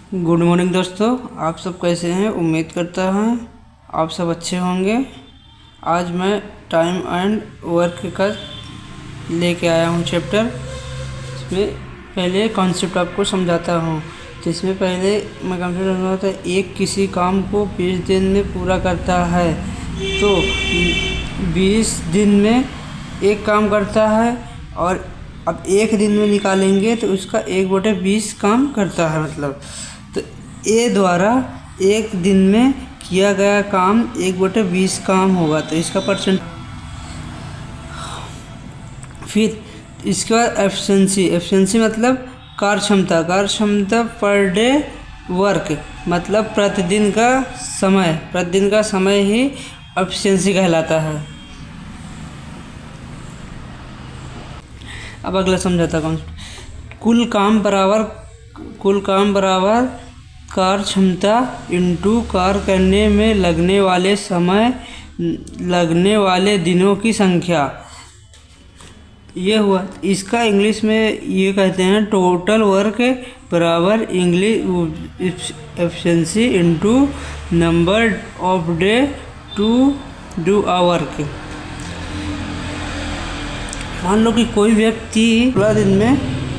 Good morning दोस्तों, आप सब कैसे हैं। उम्मीद करता हूं आप सब अच्छे होंगे। आज मैं टाइम एंड वर्क का लेके आया हूं चैप्टर। इसमें पहले कॉन्सेप्ट आपको समझाता हूं। जिसमें पहले मैं कॉन्सेप्ट समझाता हूं, एक किसी काम को 20 दिन में पूरा करता है तो 20 दिन में एक काम करता है, और अब एक दिन में निकालेंगे तो उसका 1/20 काम करता है। मतलब तो ए द्वारा एक दिन में किया गया काम 1/20 काम होगा, तो इसका परसेंट। फिर इसके बाद एफिशिएंसी मतलब कार्यक्षमता पर डे वर्क मतलब प्रतिदिन का समय ही एफिशिएंसी कहलाता है। अब अगला समझाता हूँ। कुल काम बराबर कार्यक्षमता इंटू कार्य करने में लगने वाले दिनों की संख्या, ये हुआ। इसका इंग्लिश में ये कहते हैं टोटल वर्क बराबर English efficiency into number of day to do a work. मान लो कि कोई व्यक्ति 16 दिन में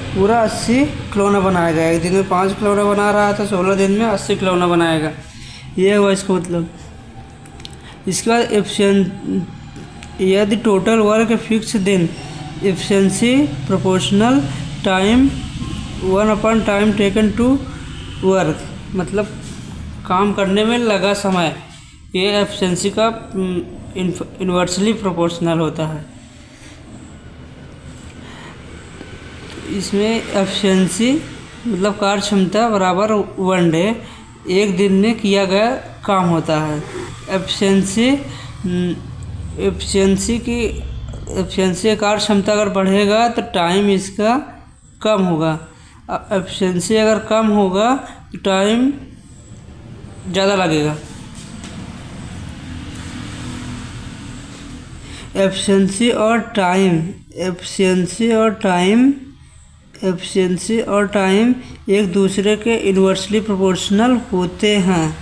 पूरा 80 खिलौना बनाएगा। एक दिन में 5 खिलौना बना रहा था, 16 दिन में 80 खिलौना बनाएगा। ये हुआ इसका मतलब। इसके बाद यदि टोटल वर्क फिक्स दिन efficiency proportional time 1 time taken to work मतलब काम करने में लगा समय, ये एफिशिएंसी का इन्वर्सली प्रोपोर्शनल होता है। इसमें एफिशिएंसी मतलब कार्यक्षमता बराबर 1 डे, एक दिन में किया गया काम होता है। एफिशिएंसी कार्यक्षमता अगर बढ़ेगा तो टाइम इसका कम होगा। एफिशिएंसी अगर कम होगा तो टाइम ज़्यादा लगेगा। एफिशिएंसी और टाइम एक दूसरे के इन्वर्सली प्रोपोर्शनल होते हैं।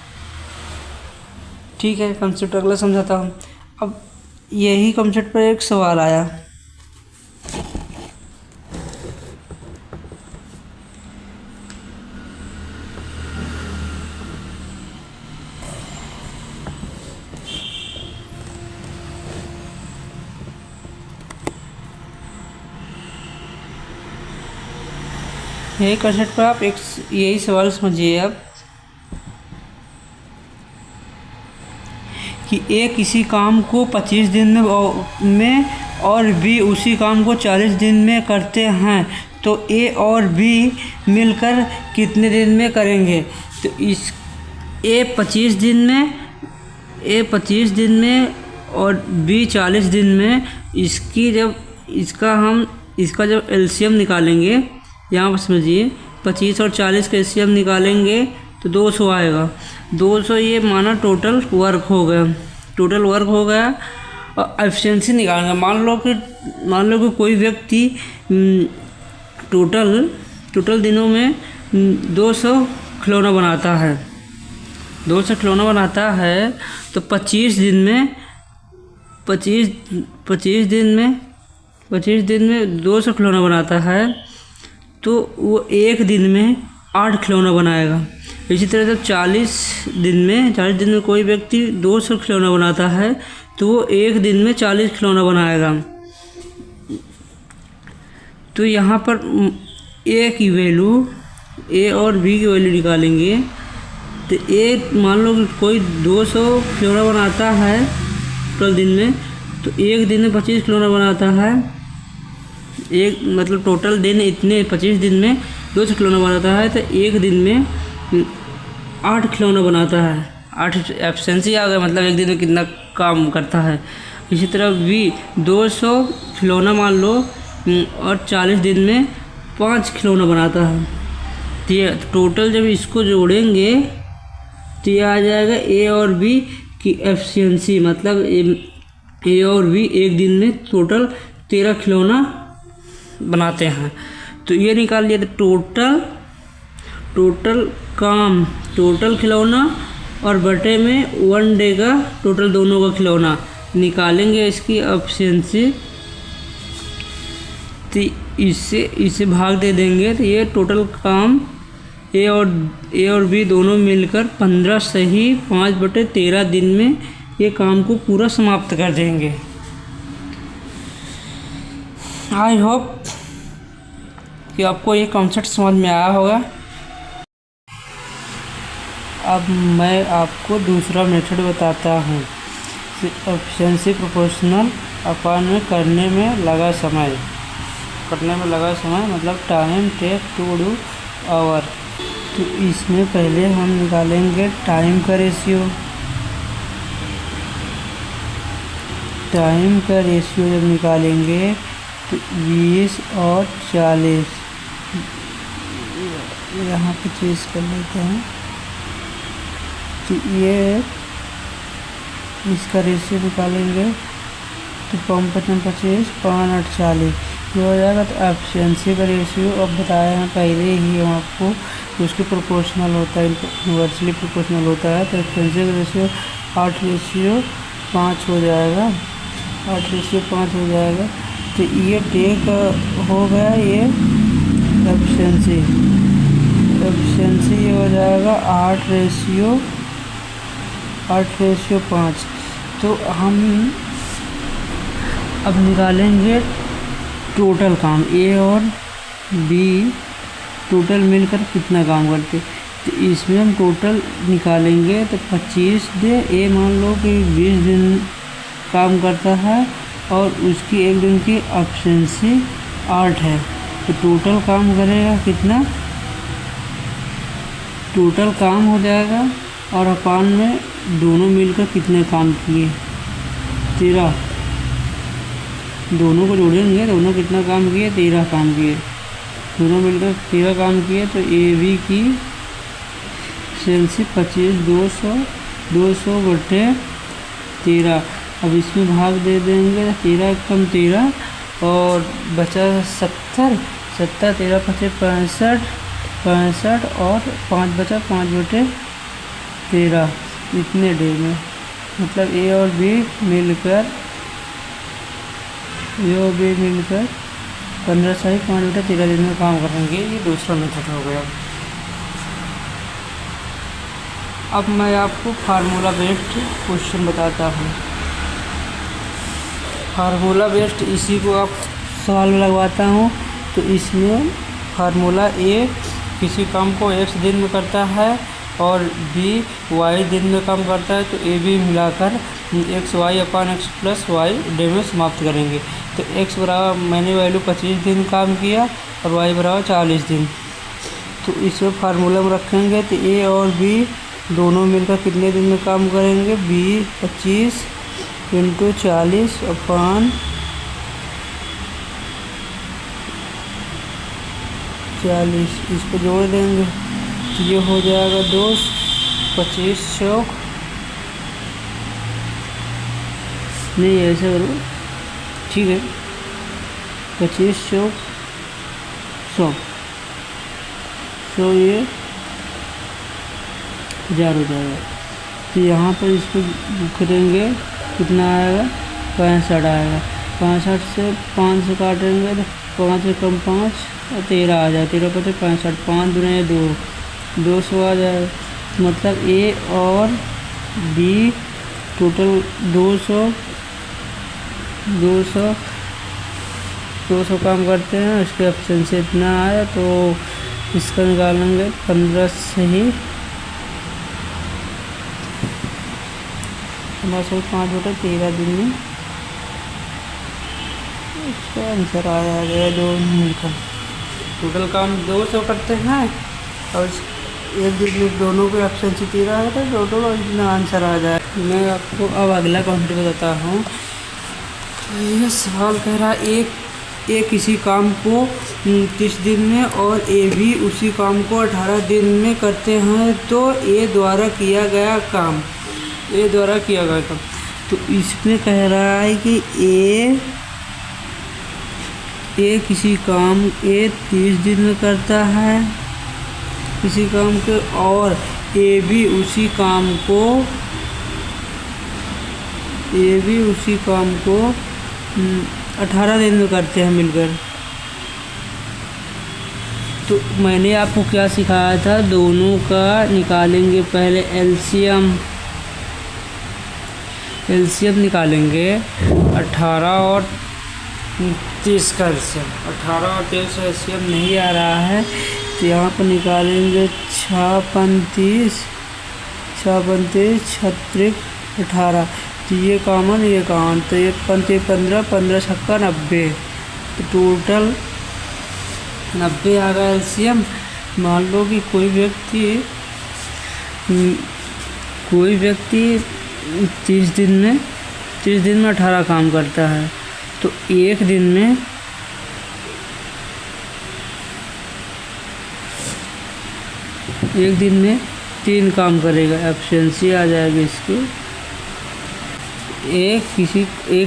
ठीक है, कॉन्सेप्ट अगला समझाता हूँ। अब यही कॉन्सेप्ट पर एक सवाल आया। यही कॉन्सेप्ट पर आप यही सवाल समझिए आप कि ए किसी काम को 25 दिन में और बी उसी काम को 40 दिन में करते हैं, तो ए और बी मिलकर कितने दिन में करेंगे। तो इस ए 25 दिन में और बी 40 दिन में, इसका जब एलसीएम निकालेंगे, यहाँ पर समझिए 25 और 40 का एलसीएम निकालेंगे तो 200 आएगा। 200 ये माना टोटल वर्क हो गया। और एफिशिएंसी निकालेंगे। मान लो कि कोई व्यक्ति टोटल दिनों में 200 खिलौना बनाता है। 200 खिलौना बनाता है तो 25 दिन में 200 खिलौना बनाता है तो वो एक दिन में 8 खिलौना बनाएगा। इसी तरह जब 40 दिन में कोई व्यक्ति 200 खिलौना बनाता है तो वो एक दिन में 40 खिलौना बनाएगा। तो यहाँ पर ए की वैल्यू, ए और बी की वैल्यू निकालेंगे। तो ए मान लो कि कोई 200 खिलौना बनाता है टोटल दिन में, तो एक दिन में 25 खिलौना बनाता है। एक मतलब टोटल दिन इतने 25 दिन में 200 खिलौना बनाता है, तो एक दिन में 8 खिलौना बनाता है। 8 एफिशिएंसी आ गया, मतलब एक दिन में कितना काम करता है। इसी तरह भी 200 खिलौना मान लो और 40 दिन में 5 खिलौना बनाता है। तो ये टोटल जब इसको जोड़ेंगे तो ये आ जाएगा ए और बी की एफिशिएंसी, मतलब ए और बी एक दिन में टोटल 13 खिलौना बनाते हैं। तो ये निकाल लिया। तो टोटल काम, टोटल खिलौना और बटे में 1 डे का टोटल दोनों का खिलौना निकालेंगे इसकी एफिशिएंसी। तो इसे भाग दे देंगे तो ये टोटल काम ए और बी दोनों मिलकर 15 सही 5/13 दिन में ये काम को पूरा समाप्त कर देंगे। आई होप कि आपको ये कॉन्सेप्ट समझ में आया होगा। अब मैं आपको दूसरा मेथड बताता हूँ। एफिशिएंसी प्रोपोर्शनल अपॉन में करने में लगा समय मतलब time take to do hour. तो इसमें पहले हम निकालेंगे टाइम का रेशियो। टाइम का रेशियो जब निकालेंगे तो 20 और 40 यहाँ पे चेंज कर लेते हैं। तो ये इसका रेशियो निकालेंगे तो 5×25 5 8 40 ये हो जाएगा। तो एफिशिएंसी का रेशियो अब बताया है पहले ही हम आपको, उसके प्रोपोर्शनल होता है, इन्वर्सली प्रोपोर्शनल होता है। तो एफिशिएंसी का रेशियो 8:5 हो जाएगा, 8:5 हो जाएगा। तो ये टेक हो गया, ये एफिशिएंसी ये हो जाएगा 8:5। तो हम अब निकालेंगे टोटल काम, ए और बी टोटल मिलकर कितना काम करते। तो इसमें हम टोटल निकालेंगे तो 25 डे, ए मान लो कि 20 दिन काम करता है और उसकी एक दिन की एफिशिएंसी 8 है। तो टोटल काम करेगा कितना, टोटल काम हो जाएगा और अपान में दोनों मिलकर कितने काम किए 13, दोनों को जोड़ेंगे, दोनों कितना काम किए 13 काम किए, दोनों मिलकर 13 काम किए। तो ए बी की एफिशिएंसी 25 200/13। अब इसमें भाग दे देंगे 13 कम 13 और बचा 70 13 × 5 65 और 5 बचा 5/13 इतने डे में। मतलब ए और बी मिलकर 15 सही 5/13 दिन में काम करेंगे। ये दूसरा मेथड हो गया। अब मैं आपको फार्मूला बेस्ड क्वेश्चन बताता हूँ। फार्मूला बेस्ड इसी को आप सवाल में लगवाता हूँ। तो इसमें फार्मूला ए किसी काम को x दिन में करता है और बी y दिन में काम करता है। तो ए बी मिलाकर xy/x+y डे में समाप्त करेंगे। तो x बराबर मैंने वैल्यू 25 दिन काम किया और y बराबर 40 दिन। तो इसमें फार्मूला में रखेंगे तो ए और बी दोनों मिलकर कितने दिन में काम करेंगे, बी 25 × 40 अपॉन 40 इसको जोड़ देंगे तो ये हो जाएगा 2 25 चौक नहीं ऐसे करो, ठीक है, 25 चौक 100 ये 1000 हो जाएगा। तो यहाँ पर इसको करेंगे कितना आएगा 65 आएगा। 65 से 5 से काटेंगे तो 5 से कम 5 और 13 आ जाए, 13 × 65 5 दूनी 200 आ जाए। मतलब ए और बी टोटल 200 काम करते हैं। इसके एफिशिएंसी इतना आया तो इसका निकालेंगे 15 सही 5/13 दिन में इसका आंसर आ गया 2 मिलकर। टोटल काम 200 करते हैं और एक दिन में दोनों को एफिशिएंसी 13 है तो टोटल और इतना आंसर आ जाए। मैं आपको अब अगला कॉन्सेप्ट बताता हूँ। यह सवाल कह रहा है ए किसी काम को 30 दिन में और ए भी उसी काम को 18 दिन में करते हैं। तो ए द्वारा किया गया काम तो इसमें कह रहा है कि ए किसी काम 30 दिन में करता है किसी काम के और ए भी उसी काम को 18 दिन में करते हैं मिलकर। तो मैंने आपको क्या सिखाया था, दोनों का निकालेंगे पहले एलसीएम निकालेंगे 18 और 30 का एलसीएम। 18 और 30 का एलसीएम नहीं आ रहा है तो यहाँ पर निकालेंगे 6 35 36 18। तो ये कॉमन तो ये 15 15 छक्का 90, तो टोटल 90 आ गया एलसीएम। मान लो कि कोई व्यक्ति 30 दिन में 18 काम करता है, तो एक दिन में 3 काम करेगा, एफिशिएंसी आ जाएगी इसकी।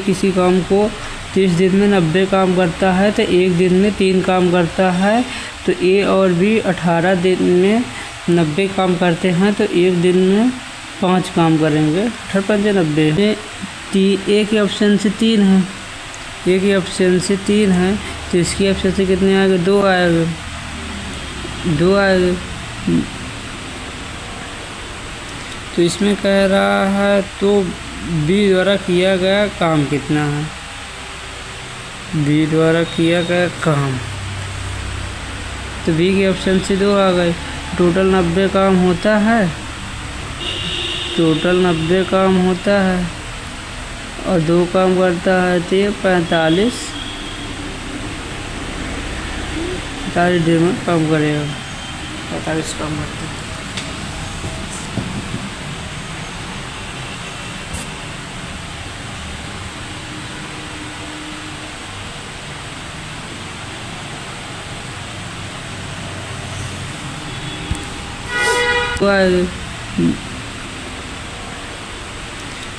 किसी काम को 30 दिन में 90 काम करता है तो एक दिन में 3 काम करता है। तो ए और बी 18 दिन में 90 काम करते हैं तो एक दिन में 5 काम करेंगे। 18 5 90 में ए की एफिशिएंसी 3 है, तो इसकी एफिशिएंसी कितने आएंगे, 2 आएंगे। तो इसमें कह रहा है तो बी द्वारा किया गया काम कितना है, तो बी की एफिशिएंसी 2 आ गई। टोटल 90 काम होता है, और 2 काम करता है तो ये 45 दिन में काम करेगा। 45 काम करता है।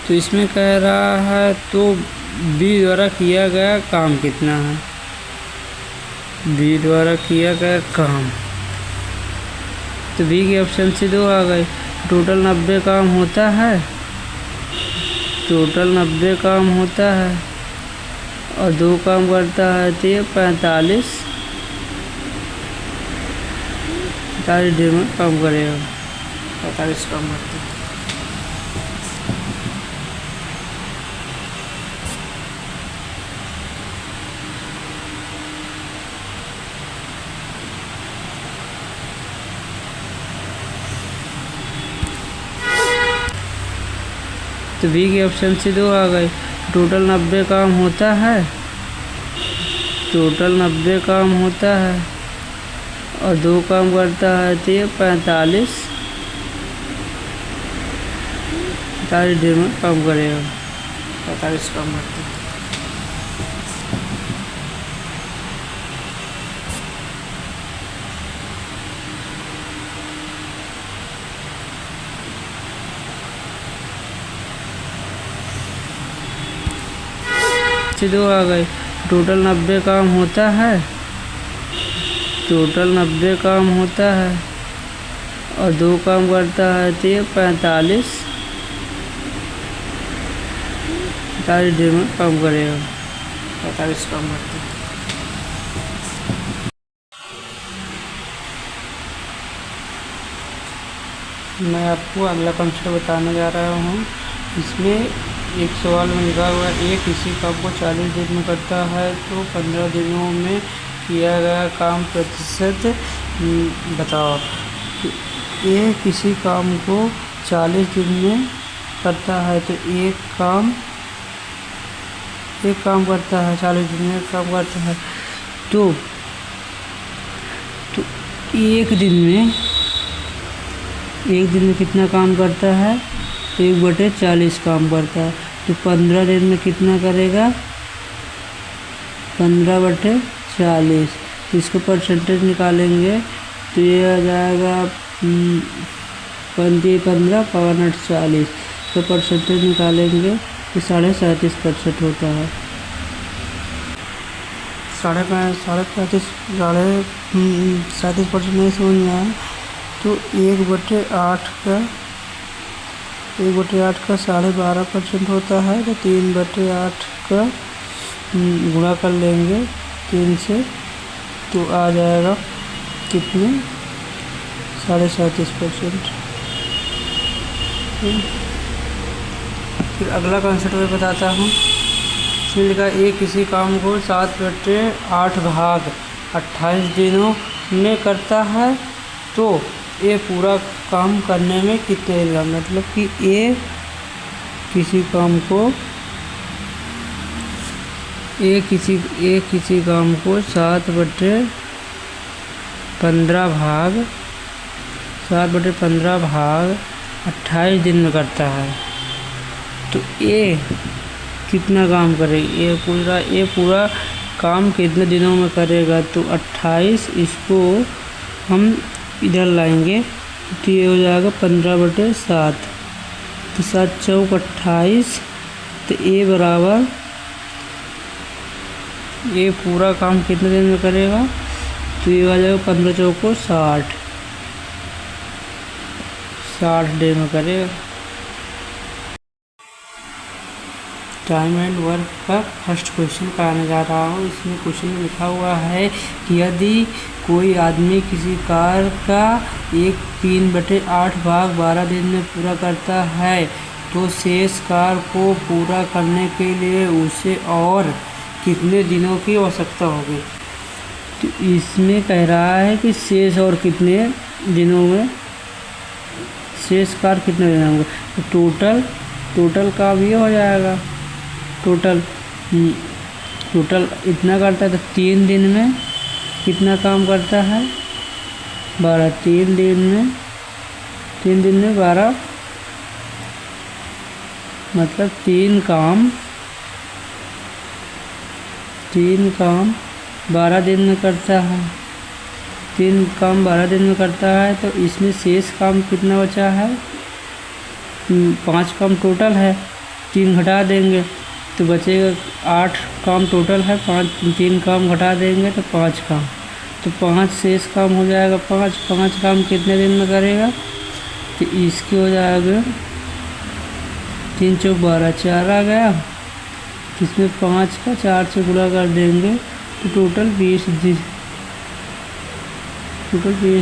तो इसमें कह रहा है तो बी द्वारा किया गया काम कितना है, तो बी की एफिशिएंसी 2 आ गई। टोटल 90 काम होता है, और 2 काम करता है तो ये 45 दिन में काम करेगा। 45 काम करते हैं। तो बी की एफिशिएंसी 2 आ गई। टोटल 90 काम होता है, और 2 काम करता है तो ये 45 दिन में काम करेगा। 45 काम करते हैं। से 2 आ गई। टोटल 90 काम होता है, और 2 काम करता है तो ये 45 दिन में काम करेगा। 45 काम करते हैं। मैं आपको अगला कंसेप्ट बताने जा रहा हूँ। इसमें एक सवाल में लिखा हुआ है, किसी काम को 40 दिन में करता है तो 15 दिनों में किया गया काम प्रतिशत बताओ। ये किसी काम को 40 दिन में करता है तो एक काम करता है, 40 दिन में काम करता है, तो एक दिन में कितना काम करता है, 1/40 काम करता है। तो 15 दिन में कितना करेगा, 15/40। तो इसको परसेंटेज निकालेंगे तो ये आ जाएगा 15 पावर 40। तो परसेंटेज निकालेंगे तो 37.5% होता है। 37.5% नहीं समझ में आया तो 1/8 का 12.5% होता है, तो 3/8 का गुणा कर लेंगे 3 से, तो आ जाएगा कितने 37.5%। फिर अगला कॉन्सेप्ट मैं बताता हूँ। इसमें लिखा एक किसी काम को 7/8 भाग 28 दिनों में करता है, तो ये पूरा काम करने में कितने दिन, मतलब कि ये किसी काम को 7/15 भाग 28 दिन में करता है, तो ये कितना काम करेगा, ये पूरा काम कितने दिनों में करेगा। तो 28, इसको हम इधर लाएंगे तो ये हो जाएगा 15/7, तो 7 चौक 28, तो ये बराबर ये पूरा काम कितने दिन में करेगा, तो ये आ जाएगा 15 चौको 60 डे में करेगा। टाइम एंड वर्क का फर्स्ट क्वेश्चन कराने जा रहा हूँ। इसमें क्वेश्चन में लिखा हुआ है कि यदि कोई आदमी किसी कार का 3/8 भाग 12 दिन में पूरा करता है, तो शेष कार को पूरा करने के लिए उसे और कितने दिनों की आवश्यकता होगी। तो इसमें कह रहा है कि शेष और कितने दिनों में, शेष कार कितने दिन होंगे, तो टोटल का भी हो जाएगा। टोटल इतना करता है, तो 3 दिन में कितना काम करता है 12, 3 दिन में 12, मतलब 3 काम 12 दिन में करता है। 3 काम 12 दिन में करता है, तो इसमें शेष काम कितना बचा है, 5 काम टोटल है, 3 घटा देंगे तो बचेगा 8 काम टोटल है, 3 काम घटा देंगे तो 5 काम, तो 5 शेष काम हो जाएगा। 5 काम कितने दिन में करेगा, तो इसके हो जाएगा 3 चौक 12, 4 आ गया, इसमें 5 का 4 से गुणा कर देंगे तो टोटल 20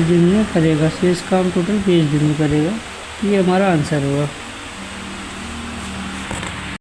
दिन में करेगा। शेष काम टोटल 20 दिन में करेगा। ये हमारा आंसर होगा।